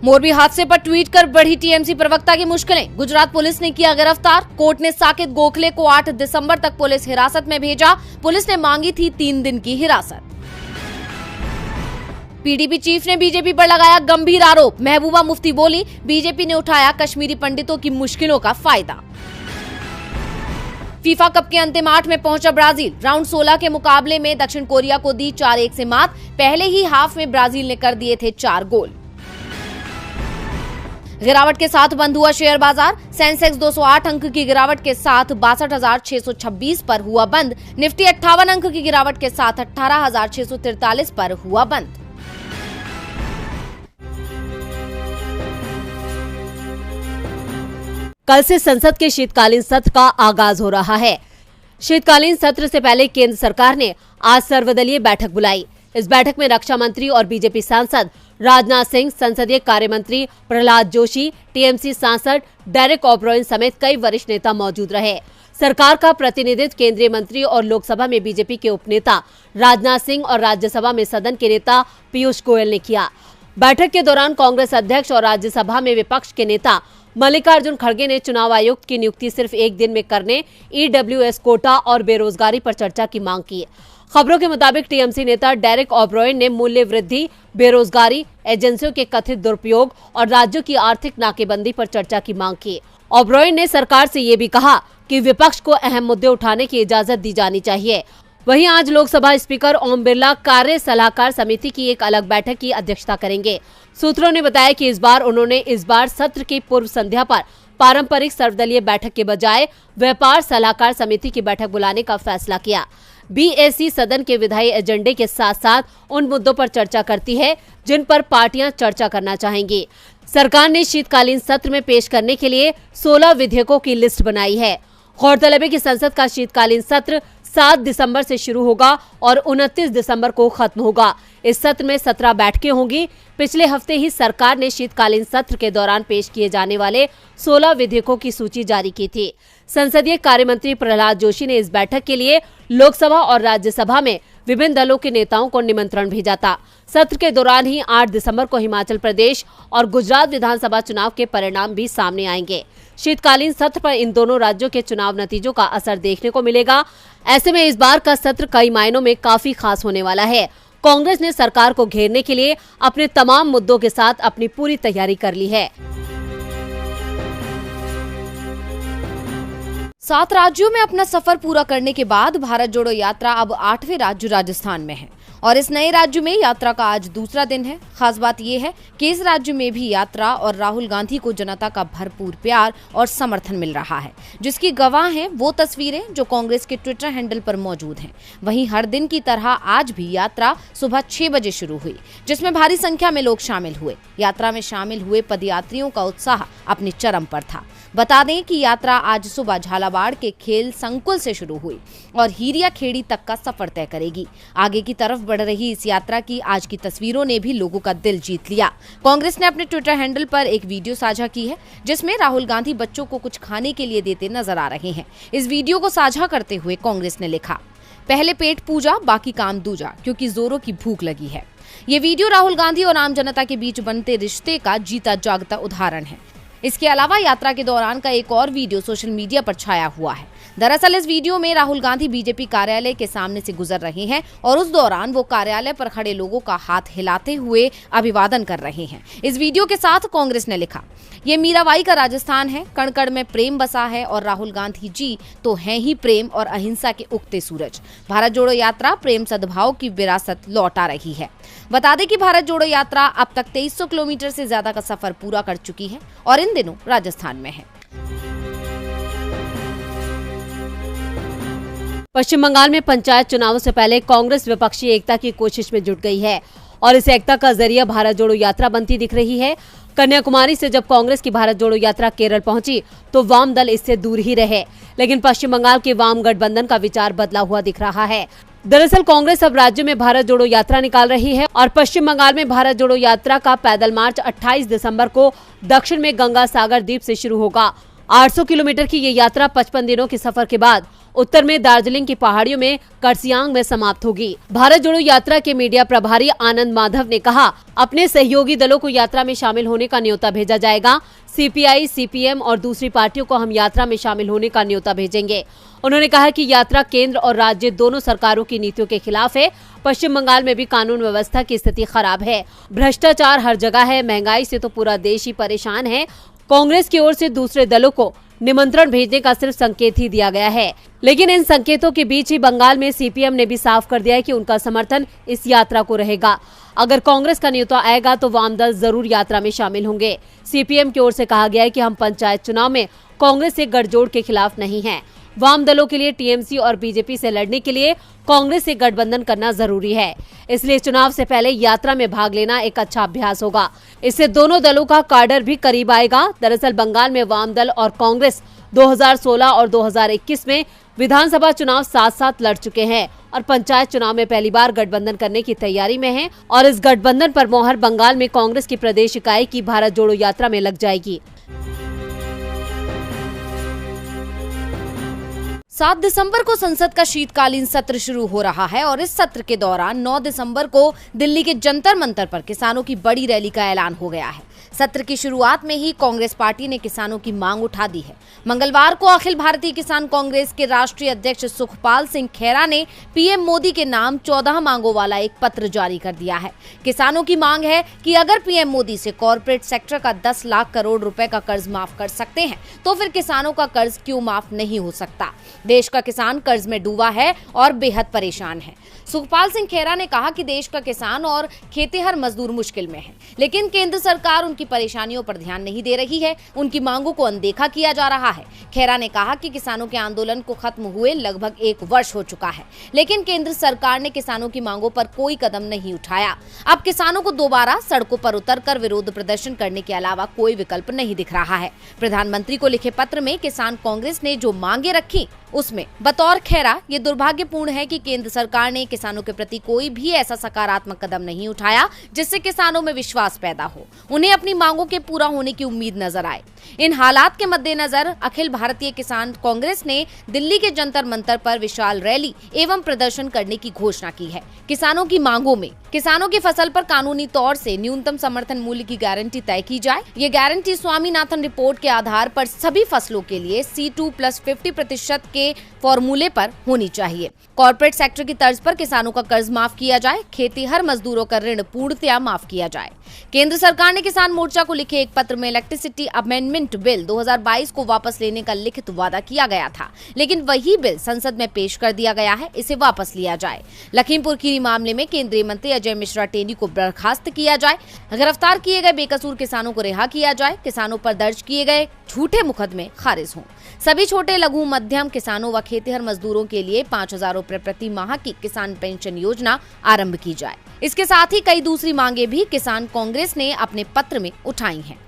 मोरबी हादसे पर ट्वीट कर बढ़ी टीएमसी प्रवक्ता की मुश्किलें। गुजरात पुलिस ने किया गिरफ्तार। कोर्ट ने साकेत गोखले को 8 दिसंबर तक पुलिस हिरासत में भेजा। पुलिस ने मांगी थी 3 दिन की हिरासत। पीडीपी चीफ ने बीजेपी पर लगाया गंभीर आरोप। महबूबा मुफ्ती बोली, बीजेपी ने उठाया कश्मीरी पंडितों की मुश्किलों का फायदा। फीफा कप के अंतिम 8 में पहुंचा ब्राजील। राउंड 16 के मुकाबले में दक्षिण कोरिया को दी 4-1 से मात। पहले ही हाफ में ब्राजील ने कर दिए थे 4 गोल। गिरावट के साथ बंद हुआ शेयर बाजार। सेंसेक्स 208 अंक की गिरावट के साथ 62,626 पर हुआ बंद। निफ्टी 58 अंक की गिरावट के साथ 18,643 पर हुआ बंद। कल से संसद के शीतकालीन सत्र का आगाज हो रहा है। शीतकालीन सत्र से पहले केंद्र सरकार ने आज सर्वदलीय बैठक बुलाई। इस बैठक में रक्षा मंत्री और बीजेपी सांसद राजनाथ सिंह, संसदीय कार्य मंत्री प्रहलाद जोशी, टीएमसी सांसद डेरेक ओब्रायन समेत कई वरिष्ठ नेता मौजूद रहे। सरकार का प्रतिनिधित्व केंद्रीय मंत्री और लोकसभा में बीजेपी के उपनेता राजनाथ सिंह और राज्यसभा में सदन के नेता पीयूष गोयल ने किया। बैठक के दौरान कांग्रेस अध्यक्ष और राज्यसभा में विपक्ष के नेता मल्लिकार्जुन खड़गे ने चुनाव आयुक्त की नियुक्ति सिर्फ एक दिन में करने, ईडब्ल्यूएस कोटा और बेरोजगारी पर चर्चा की मांग की। खबरों के मुताबिक टीएमसी नेता डेरेक ओब्रायन ने मूल्य वृद्धि, बेरोजगारी, एजेंसियों के कथित दुरुपयोग और राज्यों की आर्थिक नाकेबंदी पर चर्चा की मांग की। ओब्रायन ने सरकार से ये भी कहा कि विपक्ष को अहम मुद्दे उठाने की इजाजत दी जानी चाहिए। वहीं आज लोकसभा स्पीकर ओम बिरला कार्य सलाहकार समिति की एक अलग बैठक की अध्यक्षता करेंगे। सूत्रों ने बताया कि इस बार सत्र की पूर्व संध्या पर पारंपरिक सर्वदलीय बैठक के बजाय व्यापार सलाहकार समिति की बैठक बुलाने का फैसला किया। बीएसी सदन के विधायी एजेंडे के साथ साथ उन मुद्दों पर चर्चा करती है जिन पर पार्टियां चर्चा करना चाहेंगी। सरकार ने शीतकालीन सत्र में पेश करने के लिए 16 विधेयकों की लिस्ट बनाई है। गौरतलब है कि संसद का शीतकालीन सत्र 7 दिसंबर से शुरू होगा और 29 दिसंबर को खत्म होगा। इस सत्र में 17 बैठकें होंगी। पिछले हफ्ते ही सरकार ने शीतकालीन सत्र के दौरान पेश किए जाने वाले 16 विधेयकों की सूची जारी की थी। संसदीय कार्य मंत्री प्रहलाद जोशी ने इस बैठक के लिए लोकसभा और राज्यसभा में विभिन्न दलों के नेताओं को निमंत्रण भेजा था। सत्र के दौरान ही 8 दिसंबर को हिमाचल प्रदेश और गुजरात विधानसभा चुनाव के परिणाम भी सामने आएंगे। शीतकालीन सत्र पर इन दोनों राज्यों के चुनाव नतीजों का असर देखने को मिलेगा। ऐसे में इस बार का सत्र कई मायनों में काफी खास होने वाला है। कांग्रेस ने सरकार को घेरने के लिए अपने तमाम मुद्दों के साथ अपनी पूरी तैयारी कर ली है। 7 राज्यों में अपना सफर पूरा करने के बाद भारत जोड़ो यात्रा अब 8वें राज्य राजस्थान में है और इस नए राज्य में यात्रा का आज दूसरा दिन है। खास बात यह है कि इस राज्य में भी यात्रा और राहुल गांधी को जनता का भरपूर प्यार और समर्थन मिल रहा है, जिसकी गवाह हैं वो तस्वीरें जो कांग्रेस के ट्विटर हैंडल पर मौजूद हैं। वहीं हर दिन की तरह आज भी यात्रा सुबह 6 बजे शुरू हुई, जिसमें भारी संख्या में लोग शामिल हुए। यात्रा में शामिल हुए पदयात्रियों का उत्साह अपने चरम पर था। बता दें कि यात्रा आज सुबह झालावाड़ के खेल संकुल से शुरू हुई और हीरिया खेड़ी तक का सफर तय करेगी। आगे की तरफ बढ़ रही इस यात्रा की आज की तस्वीरों ने भी लोगों का दिल जीत लिया। कांग्रेस ने अपने ट्विटर हैंडल पर एक वीडियो साझा की है, जिसमें राहुल गांधी बच्चों को कुछ खाने के लिए देते नजर आ रहे हैं। इस वीडियो को साझा करते हुए कांग्रेस ने लिखा, पहले पेट पूजा बाकी काम दूजा, क्योंकि जोरों की भूख लगी है। ये वीडियो राहुल गांधी और आम जनता के बीच बनते रिश्ते का जीता जागता उदाहरण है। इसके अलावा यात्रा के दौरान का एक और वीडियो सोशल मीडिया पर छाया हुआ है। दरअसल इस वीडियो में राहुल गांधी बीजेपी कार्यालय के सामने से गुजर रहे हैं और उस दौरान वो कार्यालय पर खड़े लोगों का हाथ हिलाते हुए अभिवादन कर रहे हैं। इस वीडियो के साथ कांग्रेस ने लिखा, ये मीराबाई का राजस्थान है, कण कण में प्रेम बसा है और राहुल गांधी जी तो हैं ही प्रेम और अहिंसा के उगते सूरज। भारत जोड़ो यात्रा प्रेम सद्भाव की विरासत लौटा रही है। बता दें कि भारत जोड़ो यात्रा अब तक 2300 किलोमीटर से ज्यादा का सफर पूरा कर चुकी है और इन दिनों राजस्थान में है। पश्चिम बंगाल में पंचायत चुनावों से पहले कांग्रेस विपक्षी एकता की कोशिश में जुट गई है और इस एकता का जरिया भारत जोड़ो यात्रा बनती दिख रही है। कन्याकुमारी से जब कांग्रेस की भारत जोड़ो यात्रा केरल पहुंची तो वाम दल इससे दूर ही रहे, लेकिन पश्चिम बंगाल के वाम गठबंधन का विचार बदला हुआ दिख रहा है। दरअसल कांग्रेस अब राज्य में भारत जोड़ो यात्रा निकाल रही है और पश्चिम बंगाल में भारत जोड़ो यात्रा का पैदल मार्च 28 दिसंबर को दक्षिण में गंगा सागर द्वीप से शुरू होगा। 800 किलोमीटर की ये यात्रा 55 दिनों के सफर के बाद उत्तर में दार्जिलिंग की पहाड़ियों में कर्सियांग में समाप्त होगी। भारत जोड़ो यात्रा के मीडिया प्रभारी आनंद माधव ने कहा, अपने सहयोगी दलों को यात्रा में शामिल होने का न्योता भेजा जाएगा। सीपीआई, सीपीएम और दूसरी पार्टियों को हम यात्रा में शामिल होने का न्योता भेजेंगे। उन्होंने कहा कि यात्रा केंद्र और राज्य दोनों सरकारों की नीतियों के खिलाफ है। पश्चिम बंगाल में भी कानून व्यवस्था की स्थिति खराब है, भ्रष्टाचार हर जगह है, महंगाई से तो पूरा देश ही परेशान है। कांग्रेस की ओर से दूसरे दलों को निमंत्रण भेजने का सिर्फ संकेत ही दिया गया है, लेकिन इन संकेतों के बीच ही बंगाल में सीपीएम ने भी साफ कर दिया है कि उनका समर्थन इस यात्रा को रहेगा। अगर कांग्रेस का न्योता आएगा तो वाम दल जरूर यात्रा में शामिल होंगे। सीपीएम की ओर से कहा गया है कि हम पंचायत चुनाव में कांग्रेस से गठजोड़ के खिलाफ नहीं हैं। वाम दलों के लिए टीएमसी और बीजेपी से लड़ने के लिए कांग्रेस से गठबंधन करना जरूरी है, इसलिए चुनाव से पहले यात्रा में भाग लेना एक अच्छा अभ्यास होगा। इससे दोनों दलों का काडर भी करीब आएगा। दरअसल बंगाल में वाम दल और कांग्रेस 2016 और 2021 में विधानसभा चुनाव साथ साथ लड़ चुके हैं और पंचायत चुनाव में पहली बार गठबंधन करने की तैयारी में हैं और इस गठबंधन पर मोहर बंगाल में कांग्रेस की प्रदेश इकाई की भारत जोड़ो यात्रा में लग जाएगी। 7 दिसंबर को संसद का शीतकालीन सत्र शुरू हो रहा है और इस सत्र के दौरान 9 दिसंबर को दिल्ली के जंतर मंतर पर किसानों की बड़ी रैली का ऐलान हो गया है। सत्र की शुरुआत में ही कांग्रेस पार्टी ने किसानों की मांग उठा दी है। मंगलवार को अखिल भारतीय किसान कांग्रेस के राष्ट्रीय अध्यक्ष सुखपाल सिंह खेरा ने पीएम मोदी के नाम 14 मांगों वाला एक पत्र जारी कर दिया है। किसानों की मांग है कि अगर पीएम मोदी से कॉर्पोरेट सेक्टर का 10 लाख करोड़ रुपए का कर्ज माफ कर सकते हैं तो फिर किसानों का कर्ज क्यों माफ नहीं हो सकता। देश का किसान कर्ज में डूबा है और बेहद परेशान है। सुखपाल सिंह खेरा ने कहा कि देश का किसान और खेतिहर मजदूर मुश्किल में है, लेकिन केंद्र सरकार उनकी परेशानियों पर ध्यान नहीं दे रही है, उनकी मांगों को अनदेखा किया जा रहा है। खेरा ने कहा कि किसानों के आंदोलन को खत्म हुए लगभग 1 वर्ष हो चुका है, लेकिन केंद्र सरकार ने किसानों की मांगों पर कोई कदम नहीं उठाया। अब किसानों को दोबारा सड़कों पर उतरकर विरोध प्रदर्शन करने के अलावा कोई विकल्प नहीं दिख रहा है। प्रधानमंत्री को लिखे पत्र में किसान कांग्रेस ने जो मांगे रखी उसमें बतौर खेरा ये दुर्भाग्यपूर्ण है कि केंद्र सरकार ने किसानों के प्रति कोई भी ऐसा सकारात्मक कदम नहीं उठाया जिससे किसानों में विश्वास पैदा हो, उन्हें अपनी मांगों के पूरा होने की उम्मीद नजर आए। इन हालात के मद्देनजर अखिल भारतीय किसान कांग्रेस ने दिल्ली के जंतर मंतर पर विशाल रैली एवं प्रदर्शन करने की घोषणा की है। किसानों की मांगों में किसानों की फसल पर कानूनी तौर से न्यूनतम समर्थन मूल्य की गारंटी तय की जाए। ये गारंटी स्वामीनाथन रिपोर्ट के आधार पर सभी फसलों के लिए C2 + 50% के फॉर्मूले पर होनी चाहिए। कॉर्पोरेट सेक्टर की तर्ज पर किसानों का कर्ज माफ किया जाए। खेतीहर मजदूरों का ऋण पूर्णतया माफ किया जाए। केंद्र सरकार ने किसान मोर्चा को लिखे एक पत्र में इलेक्ट्रिसिटी अमेंडमेंट बिल 2022 को वापस लेने का लिखित वादा किया गया था, लेकिन वही बिल संसद में पेश कर दिया गया है, इसे वापस लिया जाए। लखीमपुर खीरी मामले में केंद्रीय मंत्री अजय मिश्रा टेनी को बर्खास्त किया जाए। गिरफ्तार किए गए बेकसूर किसानों को रिहा किया जाए। किसानों पर दर्ज किए गए झूठे मुकदमे खारिज हों। सभी छोटे लघु मध्यम किसानों व खेतिहर मजदूरों के लिए 5,000 रुपए प्रति माह की किसान पेंशन योजना आरंभ की जाए। इसके साथ ही कई दूसरी मांगे भी किसान कांग्रेस ने अपने पत्र में उठाई हैं।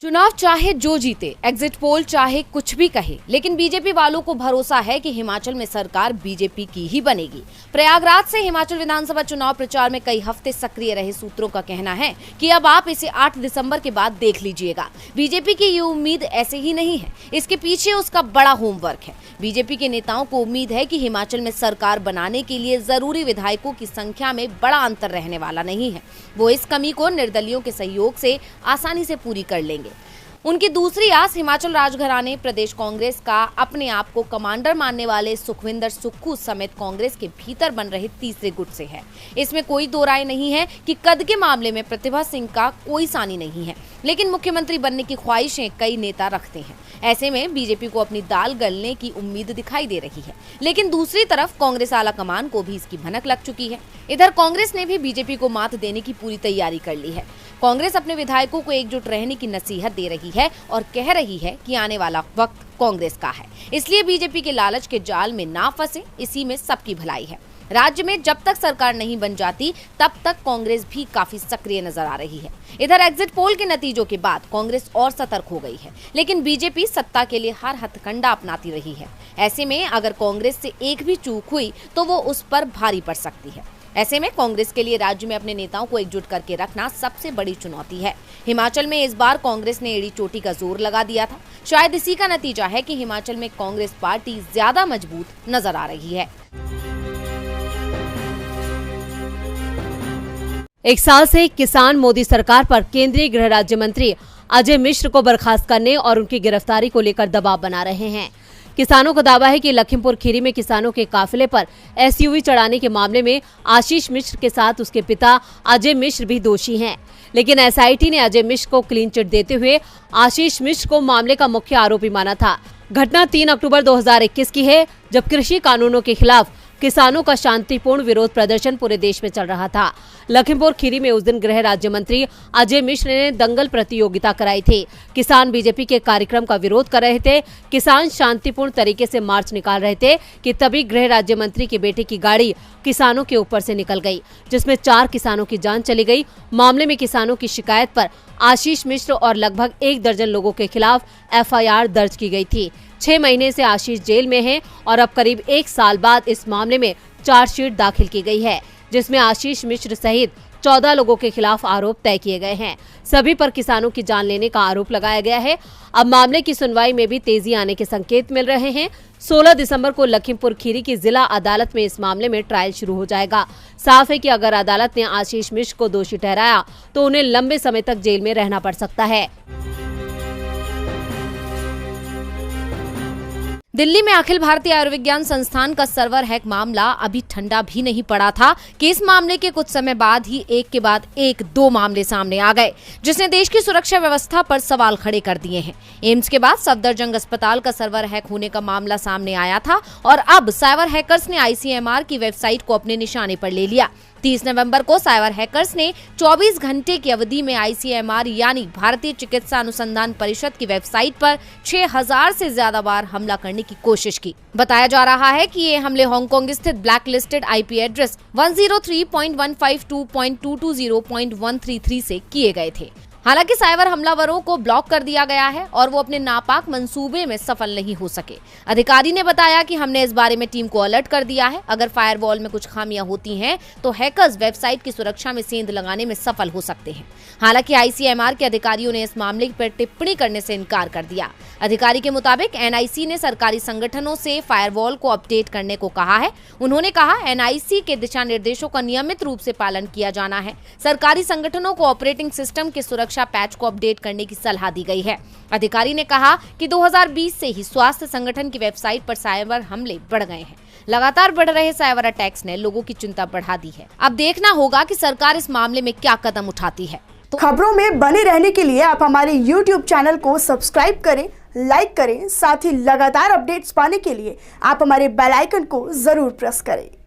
चुनाव चाहे जो जीते, एग्जिट पोल चाहे कुछ भी कहे, लेकिन बीजेपी वालों को भरोसा है कि हिमाचल में सरकार बीजेपी की ही बनेगी। प्रयागराज से हिमाचल विधानसभा चुनाव प्रचार में कई हफ्ते सक्रिय रहे सूत्रों का कहना है कि अब आप इसे 8 दिसंबर के बाद देख लीजिएगा। बीजेपी की ये उम्मीद ऐसे ही नहीं है, इसके पीछे उसका बड़ा होमवर्क है। बीजेपी के नेताओं को उम्मीद है कि हिमाचल में सरकार बनाने के लिए जरूरी विधायकों की संख्या में बड़ा अंतर रहने वाला नहीं है। वो इस कमी को निर्दलीयों के सहयोग से आसानी से पूरी कर लेंगे। उनकी दूसरी आस हिमाचल राजघराने प्रदेश कांग्रेस का अपने आप को कमांडर मानने वाले सुखविंदर सुक्खू समेत कांग्रेस के भीतर बन रहे तीसरे गुट से है। इसमें कोई दो राय नहीं है कि कद के मामले में प्रतिभा सिंह का कोई सानी नहीं है, लेकिन मुख्यमंत्री बनने की ख्वाहिशें कई नेता रखते हैं। ऐसे में बीजेपी को अपनी दाल गलने की उम्मीद दिखाई दे रही है, लेकिन दूसरी तरफ कांग्रेस आला कमान को भी इसकी भनक लग चुकी है। इधर कांग्रेस ने भी बीजेपी को मात देने की पूरी तैयारी कर ली है। कांग्रेस अपने विधायकों को एकजुट रहने की नसीहत दे रही है और कह रही है कि आने वाला वक्त कांग्रेस का है, इसलिए बीजेपी के लालच के जाल में ना फंसे, इसी में सबकी भलाई है। राज्य में जब तक सरकार नहीं बन जाती तब तक कांग्रेस भी काफी सक्रिय नजर आ रही है। इधर एग्जिट पोल के नतीजों के बाद कांग्रेस और सतर्क हो गई है, लेकिन बीजेपी सत्ता के लिए हर हथकंडा अपनाती रही है। ऐसे में अगर कांग्रेस से एक भी चूक हुई तो वो उस पर भारी पड़ सकती है। ऐसे में कांग्रेस के लिए राज्य में अपने नेताओं को एकजुट करके रखना सबसे बड़ी चुनौती है। हिमाचल में इस बार कांग्रेस ने एड़ी चोटी का जोर लगा दिया था। शायद इसी का नतीजा है कि हिमाचल में कांग्रेस पार्टी ज्यादा मजबूत नजर आ रही है। एक साल से किसान मोदी सरकार पर केंद्रीय गृह राज्य मंत्री अजय मिश्र को बर्खास्त करने और उनकी गिरफ्तारी को लेकर दबाव बना रहे हैं। किसानों का दावा है कि लखीमपुर खीरी में किसानों के काफिले पर एसयूवी चढ़ाने के मामले में आशीष मिश्र के साथ उसके पिता अजय मिश्र भी दोषी हैं। लेकिन एसआईटी ने अजय मिश्र को क्लीन चिट देते हुए आशीष मिश्र को मामले का मुख्य आरोपी माना था। घटना 3 अक्टूबर 2021 की है, जब कृषि कानूनों के खिलाफ किसानों का शांतिपूर्ण विरोध प्रदर्शन पूरे देश में चल रहा था। लखीमपुर खीरी में उस दिन गृह राज्य मंत्री अजय मिश्र ने दंगल प्रतियोगिता कराई थी। किसान बीजेपी के कार्यक्रम का विरोध कर रहे थे। किसान शांतिपूर्ण तरीके से मार्च निकाल रहे थे कि तभी गृह राज्य मंत्री के बेटे की गाड़ी किसानों के ऊपर से निकल गई, जिसमें 4 किसानों की जान चली गई। मामले में किसानों की शिकायत पर आशीष मिश्र और लगभग 1 दर्जन लोगों के खिलाफ एफआईआर दर्ज की गई थी। 6 महीने से आशीष जेल में हैं और अब करीब 1 साल बाद इस मामले में चार्जशीट दाखिल की गई है, जिसमें आशीष मिश्र सहित 14 लोगों के खिलाफ आरोप तय किए गए हैं। सभी पर किसानों की जान लेने का आरोप लगाया गया है। अब मामले की सुनवाई में भी तेजी आने के संकेत मिल रहे हैं। 16 दिसंबर को लखीमपुर खीरी की जिला अदालत में इस मामले में ट्रायल शुरू हो जाएगा। साफ है कि अगर अदालत ने आशीष मिश्र को दोषी ठहराया तो उन्हें लंबे समय तक जेल में रहना पड़ सकता है। दिल्ली में अखिल भारतीय आयुर्विज्ञान संस्थान का सर्वर हैक मामला अभी ठंडा भी नहीं पड़ा था कि इस मामले के कुछ समय बाद ही एक के बाद एक 2 मामले सामने आ गए, जिसने देश की सुरक्षा व्यवस्था पर सवाल खड़े कर दिए हैं। एम्स के बाद सफदरजंग अस्पताल का सर्वर हैक होने का मामला सामने आया था और अब साइबर हैकर्स ने आईसीएमआर की वेबसाइट को अपने निशाने पर ले लिया। 30 नवंबर को साइबर हैकर्स ने 24 घंटे की अवधि में आईसीएमआर यानी भारतीय चिकित्सा अनुसंधान परिषद की वेबसाइट पर 6000 से ज्यादा बार हमला करने की कोशिश की। बताया जा रहा है कि ये हमले हांगकांग स्थित ब्लैक लिस्टेड आईपी एड्रेस 103.152.220.133 से किए गए थे। हालांकि साइबर हमलावरों को ब्लॉक कर दिया गया है और वो अपने नापाक मंसूबे में सफल नहीं हो सके। अधिकारी ने बताया कि हमने इस बारे में टीम को अलर्ट कर दिया है। अगर फायरवॉल में कुछ खामियां होती हैं तो हैकर्स वेबसाइट की सुरक्षा में सेंध लगाने में सफल हो सकते हैं। हालांकि आईसीएमआर के अधिकारियों ने इस मामले पर टिप्पणी करने से इनकार कर दिया। अधिकारी के मुताबिक एनआईसी ने सरकारी संगठनों से फायरवॉल को अपडेट करने को कहा है। उन्होंने कहा, एनआईसी के दिशा निर्देशों का नियमित रूप से पालन किया जाना है। सरकारी संगठनों को ऑपरेटिंग सिस्टम के सुरक्षा पैच को अपडेट करने की सलाह दी गई है। अधिकारी ने कहा कि 2020 से ही स्वास्थ्य संगठन की वेबसाइट पर साइबर हमले बढ़ गए हैं। लगातार बढ़ रहे साइबर अटैक्स ने लोगों की चिंता बढ़ा दी है। अब देखना होगा कि सरकार इस मामले में क्या कदम उठाती है। तो खबरों में बने रहने के लिए आप हमारे YouTube चैनल को सब्सक्राइब करें, लाइक करें, साथ ही लगातार अपडेट्स पाने के लिए आप हमारे बेल आइकन को जरूर प्रेस करें।